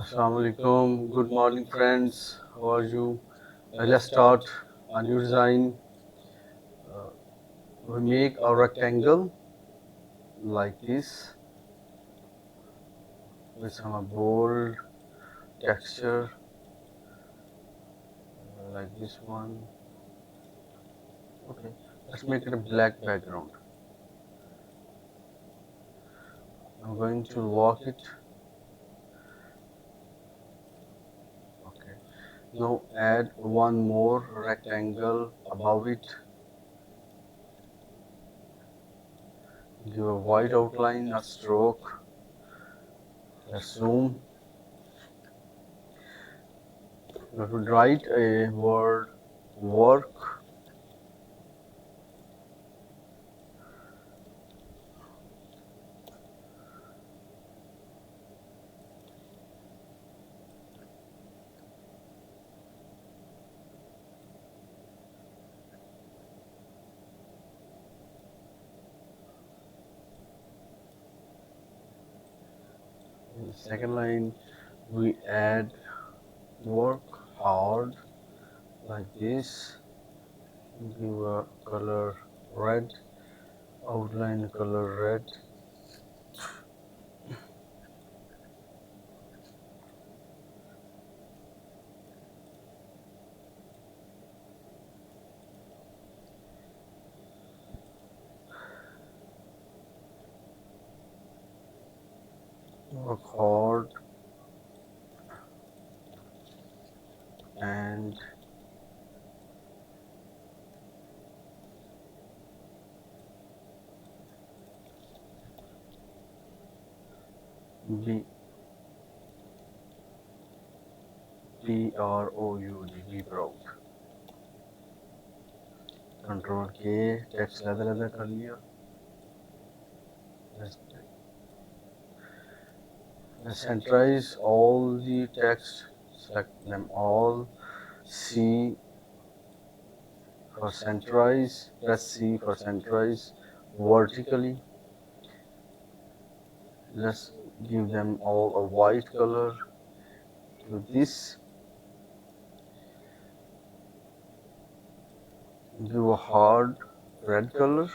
Assalamu alaikum. Good morning, friends. How are you? Let's start a new design. Uh, we make a rectangle like this with some bold texture, like this one. Okay, let's make it a black background. I'm going to lock it. Okay. Now add one more rectangle above it. Give a white outline, a stroke. Let's zoom. We have to write a word work. In the second line, we add work hard like this. Give a color red, outline color red. Work hard and be be proud. Control K, text leather कर लिया. Let's, let's centralize all the text. Select them all. C for centralize. Press C for centralize vertically. Let's give them all a white color. To this, give a hard red color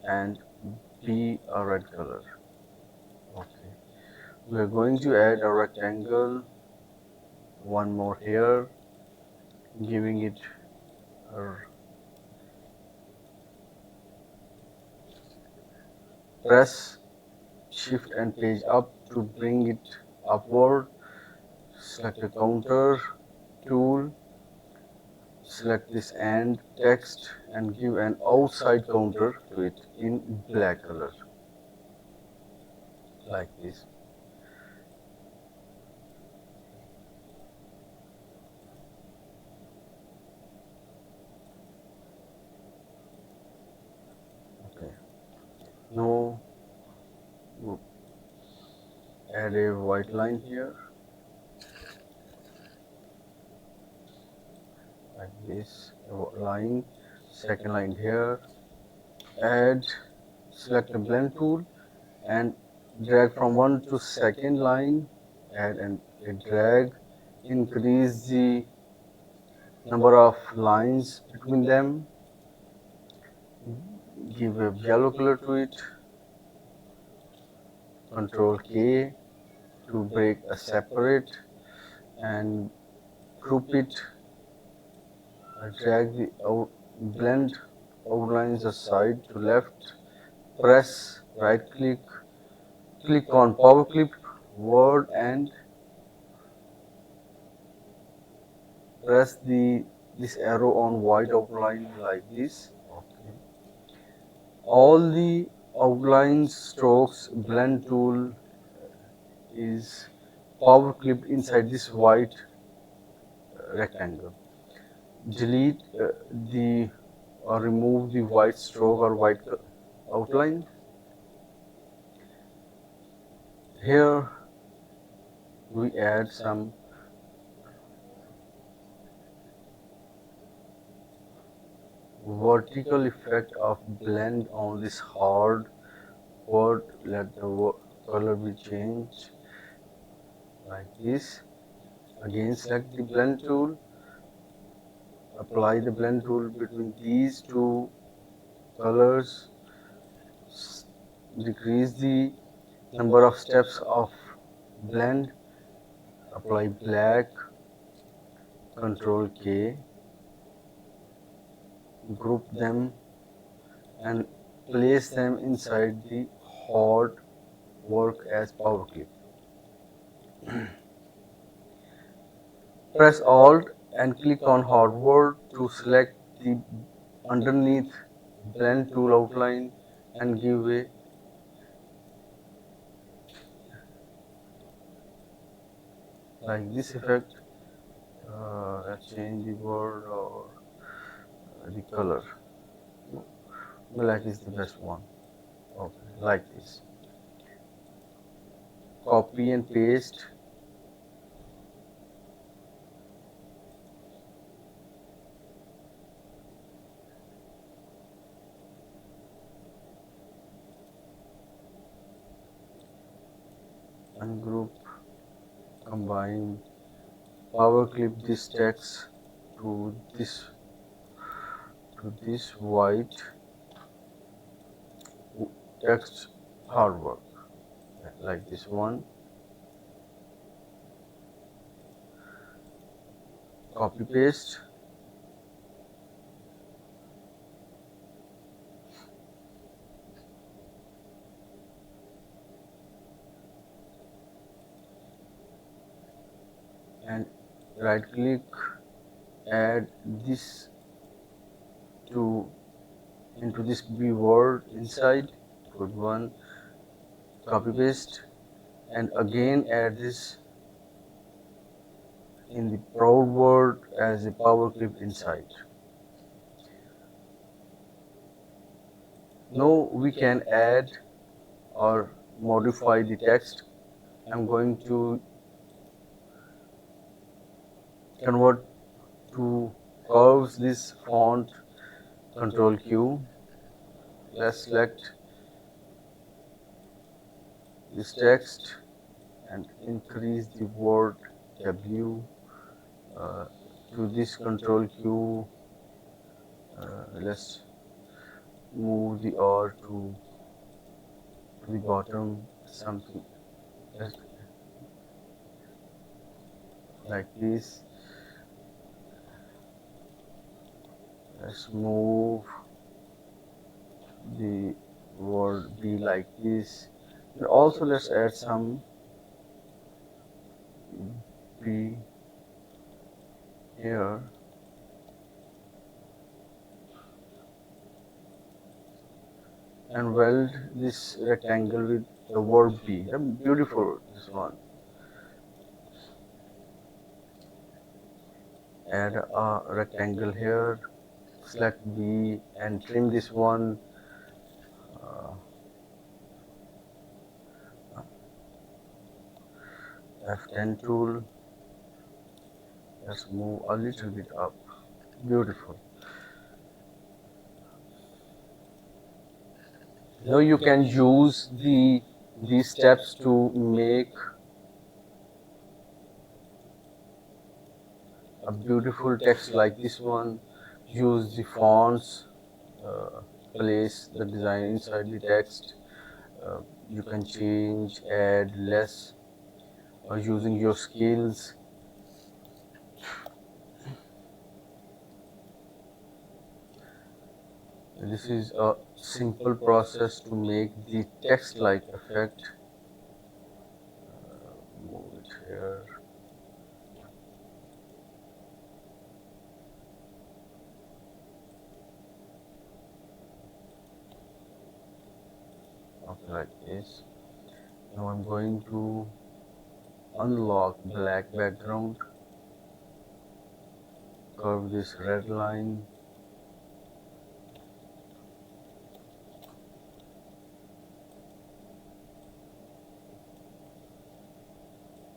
and be a red color. Okay. We are going to add a rectangle, one more here, giving it a press shift and page up to bring it upward. Select a counter tool, select this and text and give an outside counter to it in black color like this. Okay. Now add a white line here like this line. Second line here. Add, select a blend tool and drag from one to second line. Add and a drag. Increase the number of lines between them. Give a yellow color to it. Control K to break a separate and group it. Drag the blend outlines aside to left. Press right click. Click on power clip word and press this arrow on white outline like this. Okay. All the outline strokes blend tool is power clipped inside this white rectangle. Delete the or remove the white stroke or white outline. Here we add some vertical effect of blend on this hard word. Let the color be changed. like this. Again select the blend tool, apply the blend tool between these two colors, decrease the number of steps of blend, apply black, Ctrl K, group them and place them inside the hot work as power clip. Press Alt and click on hardware to select the underneath blend tool outline and give a like this effect. Let's change the word or the color. Black is the best one. Okay, like this. Copy and paste. Ungroup, combine, power clip this text to this white text hard work like this one. Copy paste. And right click, add this to into this B word inside. Good one. Copy paste and again add this in the proud word as a power clip inside. Now we can add or modify the text. I'm going to convert to curves this font. Control Q. Let's select this text and increase the word W to this Control Q. Let's move the R to the bottom, something like this. Let's move the word B like this. And also let's add some B here. And weld this rectangle with the word B. Beautiful, this one. Add a rectangle here, select B and trim this one. F10 tool. Let's move a little bit up. Beautiful. Now you can use these steps to make a beautiful text like this one. Use the fonts, place the design inside the text. You can change, add, less, using your skills. This is a simple process to make the text-like effect. Move it here. Okay, like this. Now I'm going to unlock black background. Curve this red line.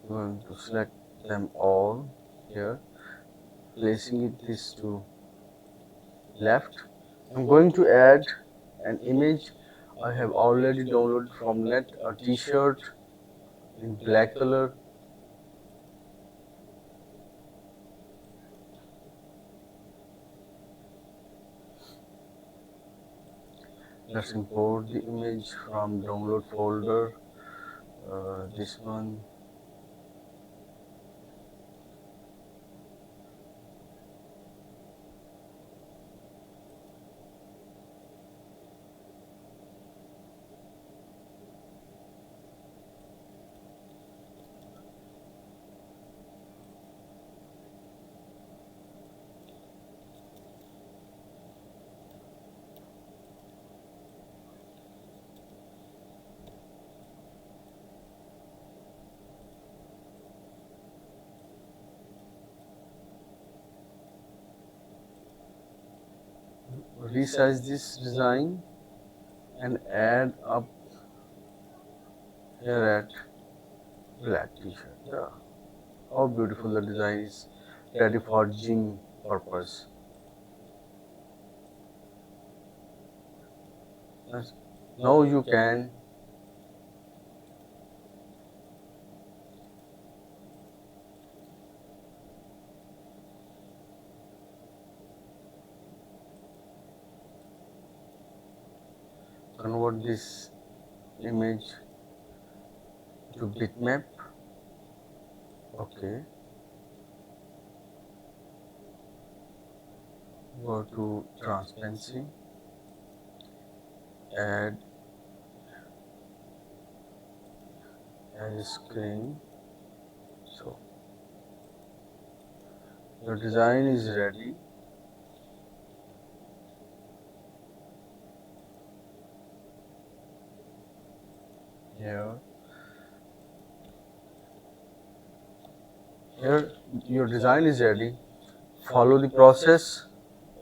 I'm going to select them all here, placing it this to left. I'm going to add an image I have already downloaded from net, a t-shirt in black color. Let's import the image from download folder. This one. Resize this design and add up here at black t-shirt. Yeah. How beautiful the design is, ready for gym purpose. Yes. Now you can convert this image to bitmap. Okay. Go to transparency, add a screen. So your design is ready. Here, here your design is ready. Follow the process.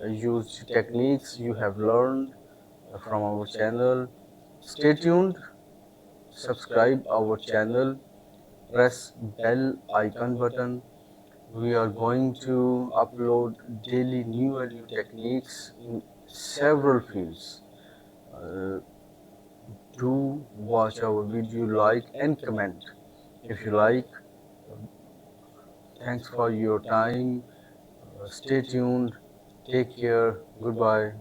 Use techniques you have learned from our channel. Stay tuned. Subscribe our channel. Press bell icon button. We are going to upload daily new and new techniques in several fields. Uh, do watch our video, like and comment if you like. Thanks for your time. Stay tuned. Take care. Goodbye.